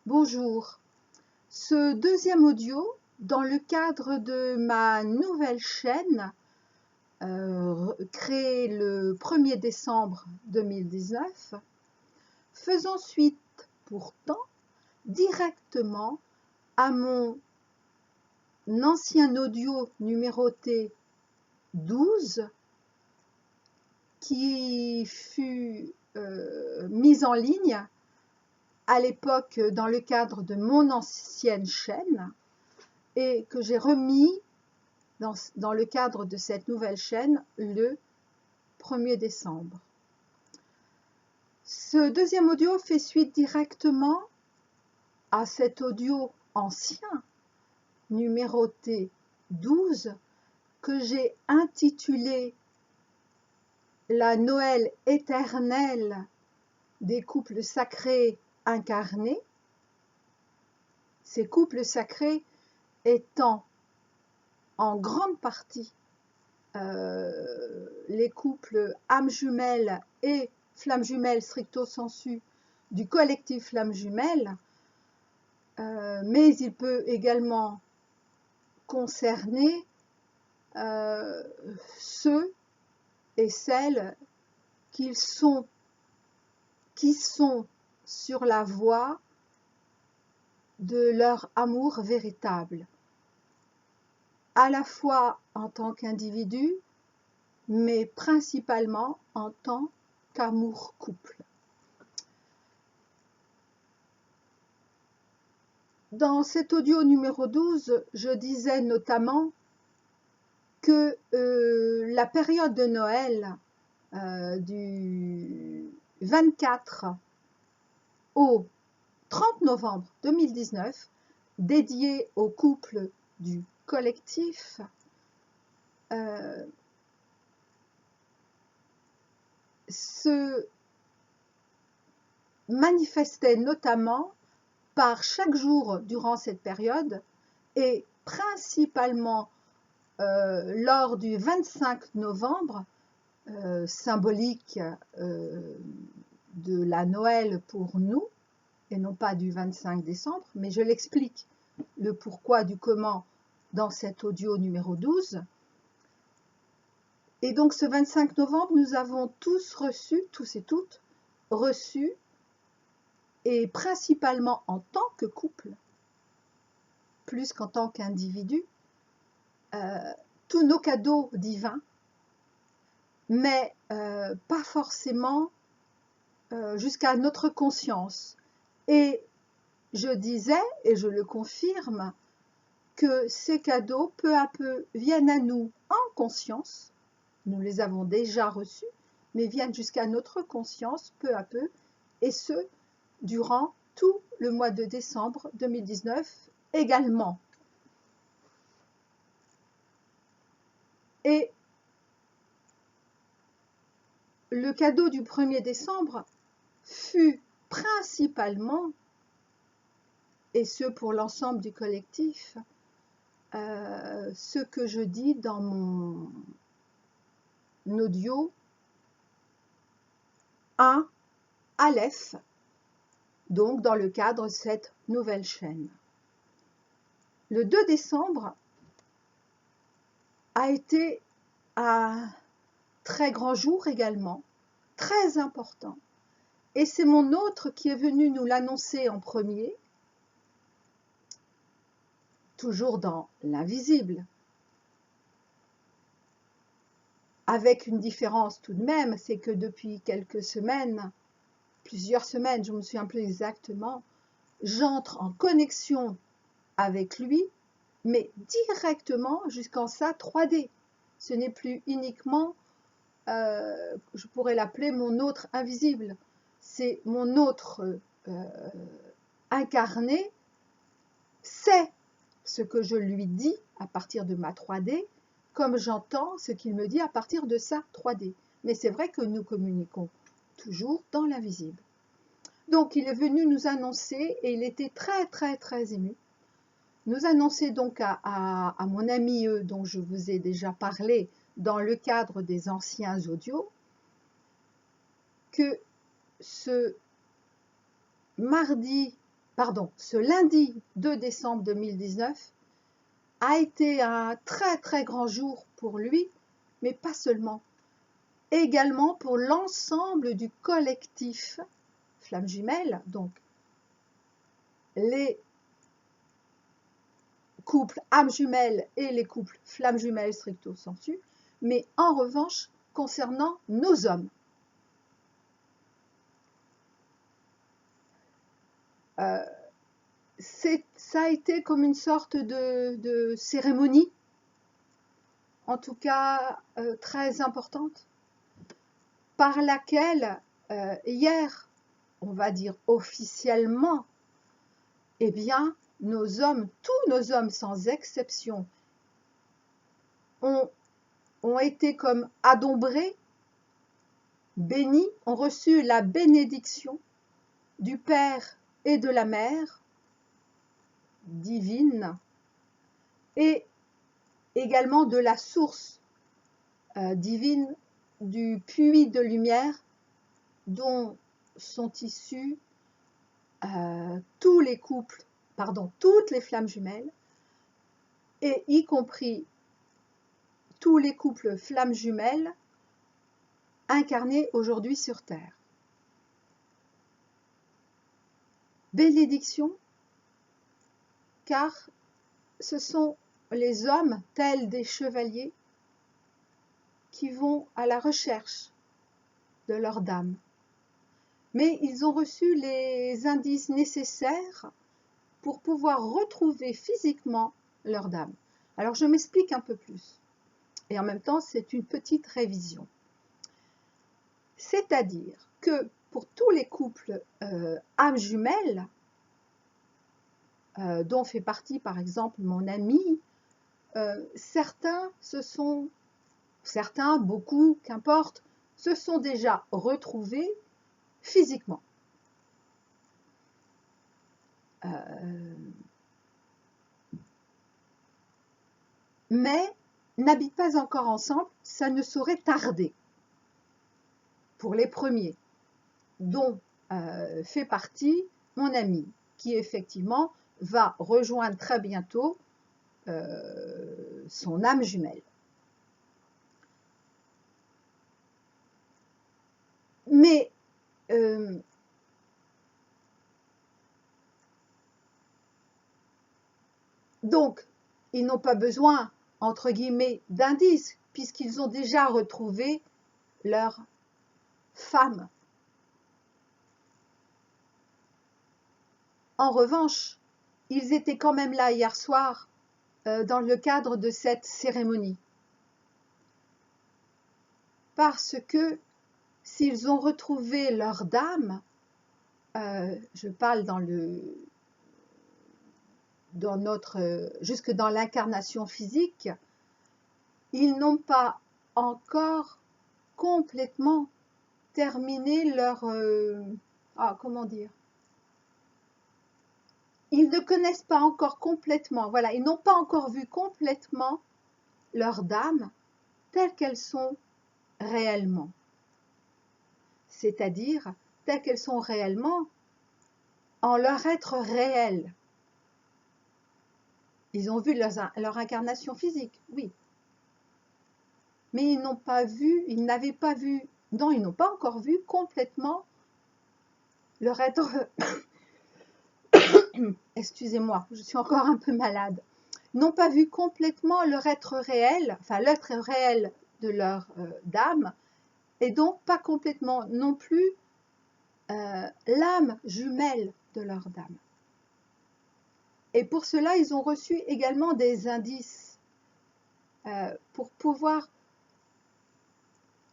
Bonjour. Ce deuxième audio, dans le cadre de ma nouvelle chaîne créée le 1er décembre 2019, faisant suite pourtant directement à mon ancien audio numéroté 12 qui fut mis en ligne à l'époque dans le cadre de mon ancienne chaîne et que j'ai remis dans le cadre de cette nouvelle chaîne le 1er décembre. Ce deuxième audio fait suite directement à cet audio ancien, numéroté 12, que j'ai intitulé « La Noël éternelle des couples sacrés incarnés », ces couples sacrés étant en grande partie les couples âmes jumelles et flammes jumelles stricto sensu du collectif Flammes Jumelles, mais il peut également concerner ceux et celles qui sont sur la voie de leur amour véritable, à la fois en tant qu'individu, mais principalement en tant qu'amour-couple. Dans cet audio numéro 12, je disais notamment que la période de Noël du 24 au 30 novembre 2019, dédiée au couple du collectif, se manifestait notamment par chaque jour durant cette période et principalement lors du 25 novembre, symbolique de la Noël pour nous, et non pas du 25 décembre, mais je l'explique le pourquoi du comment dans cet audio numéro 12. Et donc ce 25 novembre, nous avons tous et toutes reçu, et principalement en tant que couple, plus qu'en tant qu'individu, tous nos cadeaux divins, mais pas forcément jusqu'à notre conscience. Et je disais, et je le confirme, que ces cadeaux, peu à peu, viennent à nous en conscience. Nous les avons déjà reçus, mais viennent jusqu'à notre conscience peu à peu, et ce, durant tout le mois de décembre 2019 également. Et le cadeau du 1er décembre fut principalement, et ce pour l'ensemble du collectif, ce que je dis dans mon audio 1 Aleph, donc dans le cadre de cette nouvelle chaîne. Le 2 décembre a été un très grand jour également, très important, et c'est mon autre qui est venu nous l'annoncer en premier, toujours dans l'invisible, avec une différence tout de même, c'est que depuis quelques semaines, plusieurs semaines, je ne me souviens plus exactement, j'entre en connexion avec lui, mais directement jusqu'en sa 3D. Ce n'est plus uniquement, je pourrais l'appeler mon autre invisible, c'est mon autre incarné, c'est ce que je lui dis à partir de ma 3D, comme j'entends ce qu'il me dit à partir de sa 3D. Mais c'est vrai que nous communiquons toujours dans l'invisible. Donc il est venu nous annoncer, et il était très ému, nous annoncer donc à mon ami dont je vous ai déjà parlé dans le cadre des anciens audios, que ce mardi ce lundi 2 décembre 2019 a été un très très grand jour pour lui, mais pas seulement, également pour l'ensemble du collectif Flammes Jumelles, donc les couples âmes jumelles et les couples flammes jumelles stricto sensu, mais en revanche concernant nos hommes. Ça a été comme une sorte de cérémonie, en tout cas très importante, par laquelle hier, on va dire officiellement, eh bien, nos hommes, tous nos hommes sans exception, ont été comme adombrés, bénis, ont reçu la bénédiction du Père et de la Mère divine, et également de la source divine, du puits de lumière dont sont issus tous les couples, toutes les flammes jumelles, et y compris tous les couples flammes jumelles incarnés aujourd'hui sur Terre. Bénédiction, car ce sont les hommes, tels des chevaliers, qui vont à la recherche de leur dame. Mais ils ont reçu les indices nécessaires pour pouvoir retrouver physiquement leur dame. Alors je m'explique un peu plus. Et en même temps, c'est une petite révision. C'est-à-dire que pour tous les couples âmes jumelles, dont fait partie par exemple mon ami, certains, beaucoup, qu'importe, se sont déjà retrouvés physiquement. Mais n'habitent pas encore ensemble, ça ne saurait tarder. Pour les premiers, dont fait partie mon ami, qui effectivement va rejoindre très bientôt son âme jumelle. Mais donc, ils n'ont pas besoin, entre guillemets, d'indices, puisqu'ils ont déjà retrouvé leur femme. En revanche, ils étaient quand même là hier soir dans le cadre de cette cérémonie. Parce que s'ils ont retrouvé leur dame, je parle jusque dans l'incarnation physique, ils n'ont pas encore complètement terminé leur... comment dire? Ils ne connaissent pas encore complètement, voilà, ils n'ont pas encore vu complètement leurs dames telles qu'elles sont réellement. C'est-à-dire telles qu'elles sont réellement en leur être réel. Ils ont vu leur incarnation physique, oui. Mais ils n'ont pas vu, ils n'avaient pas vu, non, ils n'ont pas encore vu complètement leur être... Excusez-moi, je suis encore un peu malade. Ils n'ont pas vu complètement leur être réel, enfin l'être réel de leur dame, et donc pas complètement non plus l'âme jumelle de leur dame. Et pour cela, ils ont reçu également des indices pour pouvoir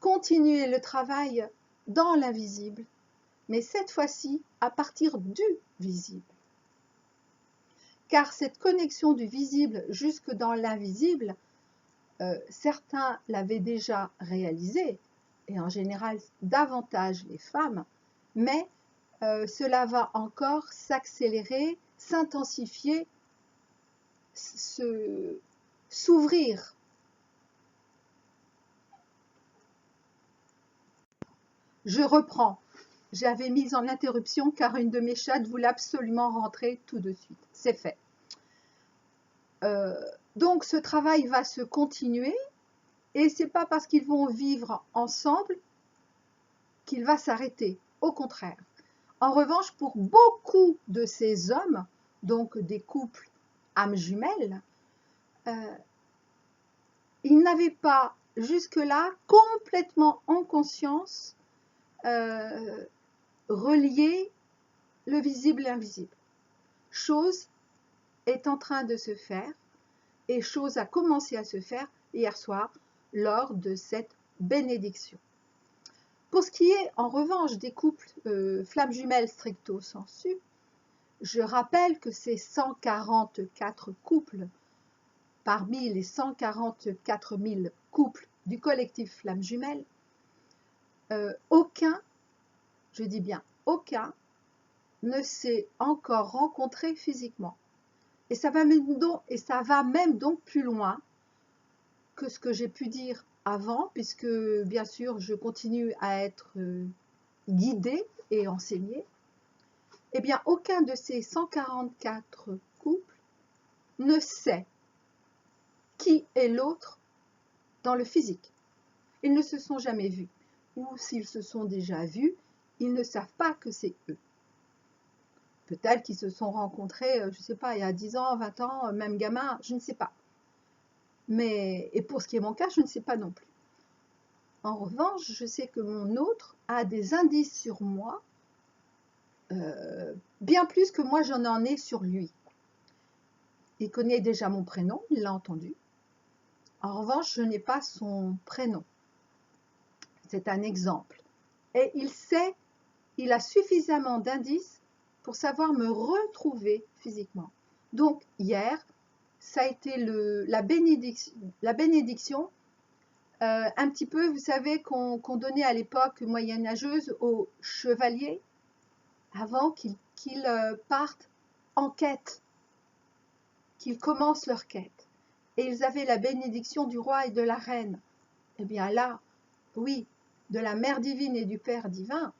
continuer le travail dans l'invisible, mais cette fois-ci à partir du visible. Car cette connexion du visible jusque dans l'invisible, certains l'avaient déjà réalisée, et en général davantage les femmes, mais cela va encore s'accélérer, s'intensifier, s'ouvrir. Je reprends. j'avais mis en interruption car une de mes chattes voulait absolument rentrer tout de suite. C'est fait. Donc ce travail va se continuer et c'est pas parce qu'ils vont vivre ensemble qu'il va s'arrêter. Au contraire. En revanche, pour beaucoup de ces hommes, donc des couples âmes jumelles, ils n'avaient pas jusque-là complètement en conscience relié le visible et l'invisible. Chose est en train de se faire et chose a commencé à se faire hier soir lors de cette bénédiction. Pour ce qui est en revanche des couples flammes jumelles stricto sensu, je rappelle que ces 144 couples parmi les 144 000 couples du collectif flammes jumelles, aucun, je dis bien aucun, ne s'est encore rencontré physiquement. Et ça va même donc plus loin que ce que j'ai pu dire avant, puisque bien sûr je continue à être guidée et enseignée. Eh bien, aucun de ces 144 couples ne sait qui est l'autre dans le physique. Ils ne se sont jamais vus. Ou s'ils se sont déjà vus, ils ne savent pas que c'est eux. Peut-être qu'ils se sont rencontrés, je ne sais pas, il y a 10 ans, 20 ans, même gamin, je ne sais pas. Mais, et pour ce qui est mon cas, je ne sais pas non plus. En revanche, je sais que mon autre a des indices sur moi, bien plus que moi j'en en ai sur lui. Il connaît déjà mon prénom, il l'a entendu. En revanche, je n'ai pas son prénom. C'est un exemple. Et il sait, il a suffisamment d'indices pour savoir me retrouver physiquement. Donc, hier, ça a été la bénédiction un petit peu, vous savez, qu'on donnait à l'époque moyenâgeuse aux chevaliers avant qu'ils partent en quête, qu'ils commencent leur quête. Et ils avaient la bénédiction du roi et de la reine. Eh bien là, oui, de la mère divine et du père divin,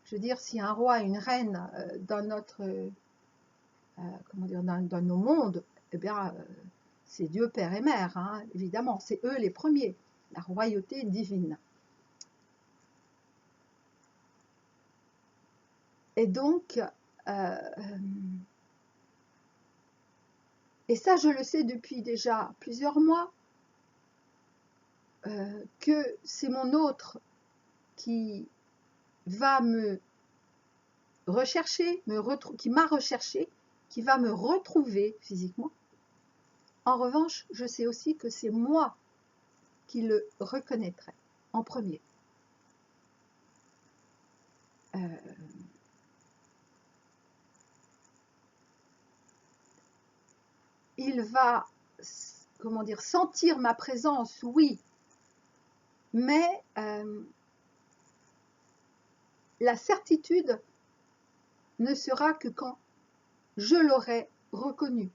je veux dire, si un roi et une reine dans notre, comment dire, dans nos mondes, eh bien, c'est Dieu, père et mère, hein, évidemment, c'est eux les premiers, la royauté divine. Et donc, et ça, je le sais depuis déjà plusieurs mois, que c'est mon autre qui va me rechercher, qui m'a recherché, qui va me retrouver physiquement. En revanche, je sais aussi que c'est moi qui le reconnaîtrai en premier. Il va, comment dire, sentir ma présence, oui, mais la certitude ne sera que quand je l'aurai reconnu.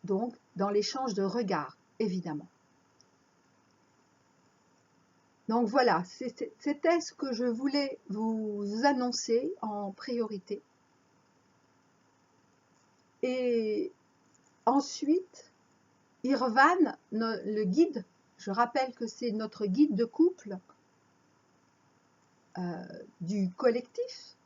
Donc, dans l'échange de regards, évidemment. Donc voilà, c'était ce que je voulais vous annoncer en priorité. Et ensuite, Irvan, le guide, je rappelle que c'est notre guide de couple du collectif,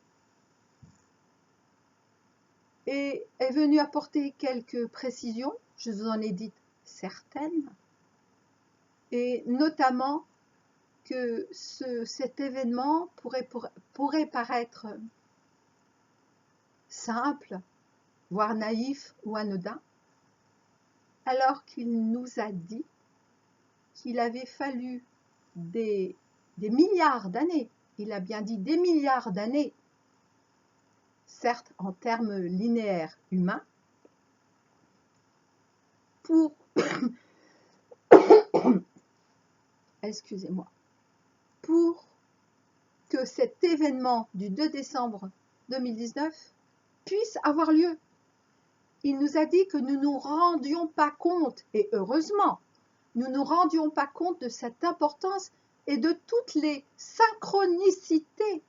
et est venu apporter quelques précisions, je vous en ai dit certaines, et notamment que cet événement pourrait paraître simple, voire naïf ou anodin, alors qu'il nous a dit qu'il avait fallu des milliards d'années, il a bien dit des milliards d'années, certes en termes linéaires humains, pour, excusez-moi, pour que cet événement du 2 décembre 2019 puisse avoir lieu. Il nous a dit que nous ne nous rendions pas compte, et heureusement, nous ne nous rendions pas compte de cette importance et de toutes les synchronicités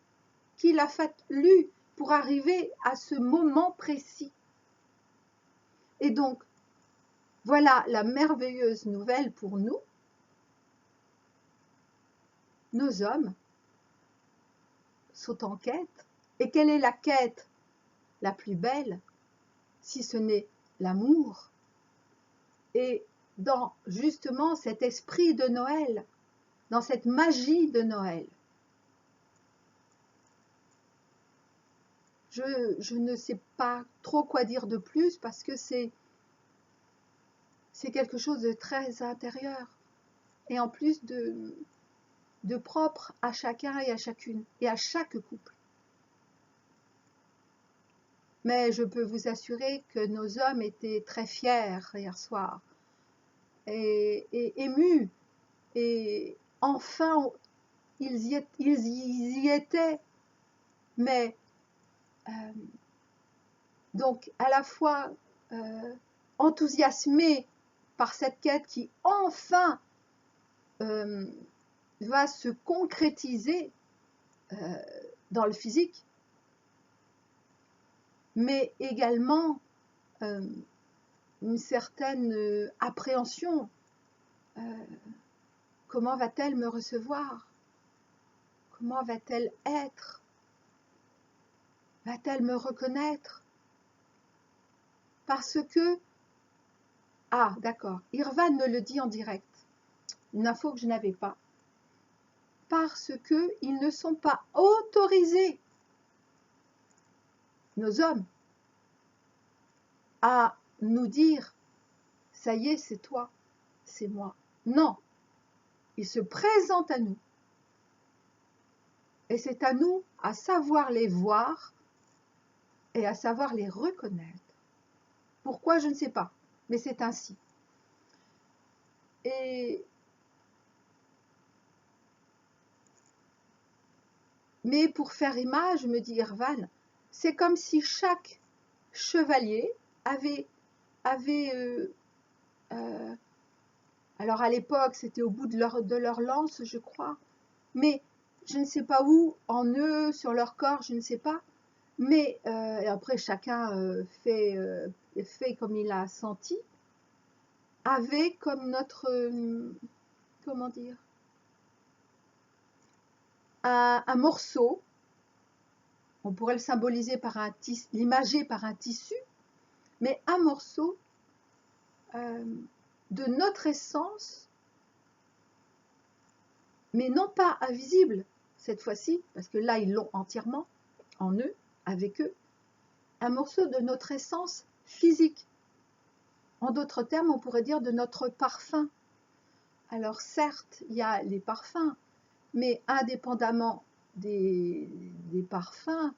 qu'il a fallu pour arriver à ce moment précis. Et donc, voilà la merveilleuse nouvelle pour nous. Nos hommes sont en quête. Et quelle est la quête la plus belle, si ce n'est l'amour? Et dans justement cet esprit de Noël, dans cette magie de Noël. Je ne sais pas trop quoi dire de plus parce que c'est quelque chose de très intérieur et en plus de propre à chacun et à chacune et à chaque couple. Mais je peux vous assurer que nos hommes étaient très fiers hier soir et émus et enfin ils y étaient, mais donc à la fois enthousiasmés par cette quête qui enfin va se concrétiser dans le physique, mais également une certaine appréhension. Comment va-t-elle me recevoir? Comment va-t-elle être? Va-t-elle me reconnaître? Parce que, ah d'accord, Irvan me le dit en direct, une info que je n'avais pas, parce qu'ils ne sont pas autorisés, nos hommes, à nous dire, ça y est, c'est toi, c'est moi. Non, ils se présentent à nous. Et c'est à nous à savoir les voir et à savoir les reconnaître. Pourquoi, je ne sais pas, mais c'est ainsi. Mais pour faire image, me dit Irvan, c'est comme si chaque chevalier avait alors à l'époque, c'était au bout de leur lance, je crois, mais je ne sais pas où, en eux, sur leur corps, je ne sais pas. Mais et après, chacun fait comme il a senti, avait comme notre, comment dire, un morceau, on pourrait le symboliser par un tissu, l'imager par un tissu, mais un morceau de notre essence, mais non pas invisible cette fois-ci, parce que là ils l'ont entièrement en eux, avec eux, un morceau de notre essence physique. En d'autres termes, on pourrait dire de notre parfum. Alors certes, il y a les parfums, mais indépendamment des parfums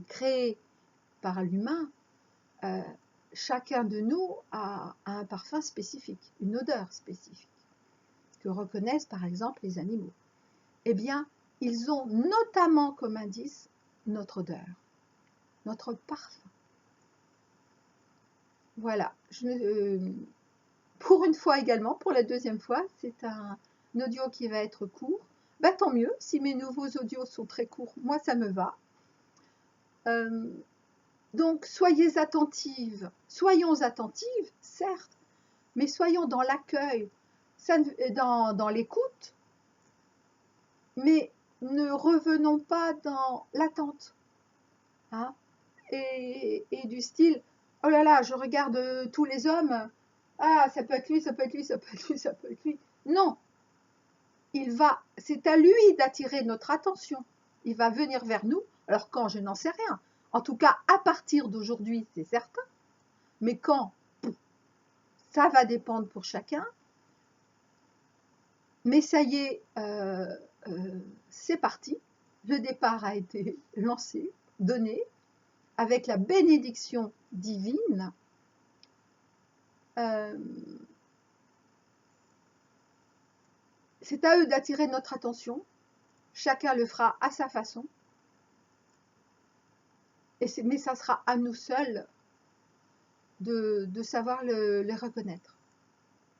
créés par l'humain, chacun de nous a un parfum spécifique, une odeur spécifique, que reconnaissent par exemple les animaux. Eh bien, ils ont notamment comme indice notre odeur, notre parfum. Voilà. Pour une fois également, pour la deuxième fois, c'est un audio qui va être court. Bah, tant mieux, si mes nouveaux audios sont très courts, moi ça me va. Donc soyez attentives, soyons attentives, certes, mais soyons dans l'accueil, dans l'écoute, mais ne revenons pas dans l'attente. Hein, et du style, oh là là, je regarde tous les hommes, ah, ça peut être lui, ça peut être lui, ça peut être lui, ça peut être lui. Non, c'est à lui d'attirer notre attention. Il va venir vers nous, alors quand, je n'en sais rien. En tout cas, à partir d'aujourd'hui, c'est certain. Mais quand, ça va dépendre pour chacun. Mais ça y est, c'est parti. Le départ a été lancé, donné, avec la bénédiction divine. C'est à eux d'attirer notre attention. Chacun le fera à sa façon. Mais ça sera à nous seuls de savoir les reconnaître.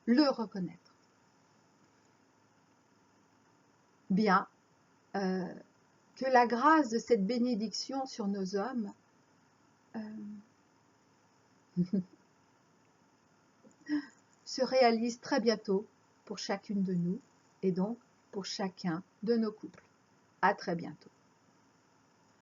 Le reconnaître. Bien. que la grâce de cette bénédiction sur nos hommes se réalise très bientôt pour chacune de nous et donc pour chacun de nos couples. À très bientôt.